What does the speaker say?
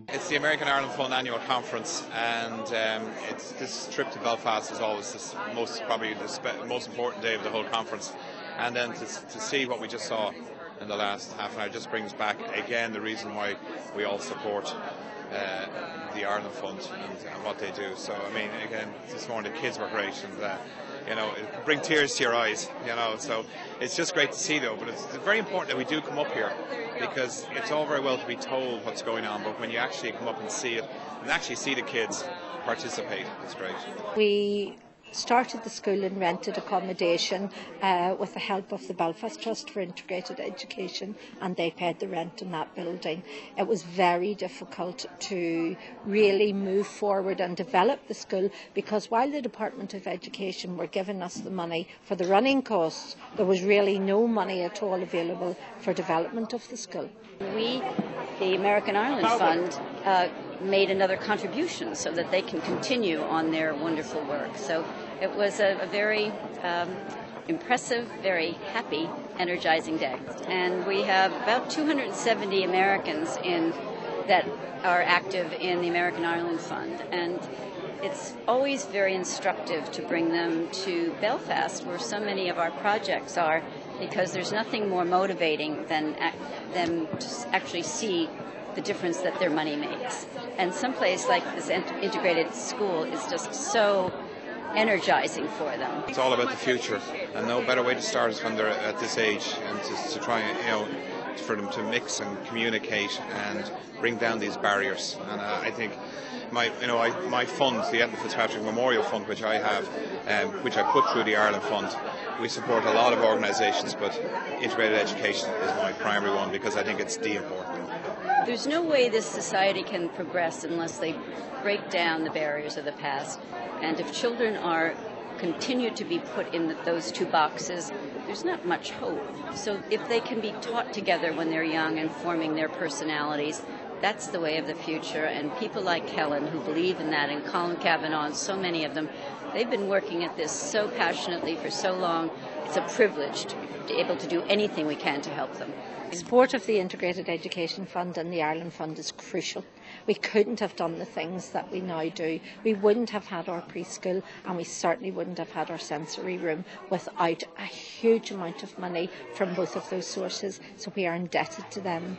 It's the American Ireland Fund annual conference, and this trip to Belfast is always probably the most important day of the whole conference. And then to see what we just saw in the last half an hour just brings back again the reason why we all support the Ireland Fund and what they do. So I mean, again, this morning the kids were great, and you know, it can bring tears to your eyes, you know, so it's just great to see though. But it's very important that we do come up here, because it's all very well to be told what's going on, but when you actually come up and see it and actually see the kids participate, it's great. We started the school in rented accommodation with the help of the Belfast Trust for Integrated Education, and they paid the rent in that building. It was very difficult to really move forward and develop the school, because while the Department of Education were giving us the money for the running costs, there was really no money at all available for development of the school. We, the American Ireland Fund, made another contribution so that they can continue on their wonderful work. So it was a very impressive, very happy, energizing day. And we have about 270 Americans that are active in the American Ireland Fund. And it's always very instructive to bring them to Belfast, where so many of our projects are, because there's nothing more motivating than them to actually see the difference that their money makes. And someplace like this integrated school is just so energizing for them. It's all about the future, and no better way to start is when they're at this age, and to try, you know, for them to mix and communicate and bring down these barriers. And I think my fund, the Edmund Fitzpatrick Memorial Fund, which I have, which I put through the Ireland Fund, we support a lot of organisations, but integrated education is my primary one, because I think it's the important. There's no way this society can progress unless they break down the barriers of the past. And if children continue to be put in those two boxes, there's not much hope. So if they can be taught together when they're young and forming their personalities, that's the way of the future. And people like Helen, who believe in that, and Colin Kavanagh, and so many of them, they've been working at this so passionately for so long. It's a privilege to be able to do anything we can to help them. Support of the Integrated Education Fund and the Ireland Fund is crucial. We couldn't have done the things that we now do. We wouldn't have had our preschool, and we certainly wouldn't have had our sensory room without a huge amount of money from both of those sources. So we are indebted to them.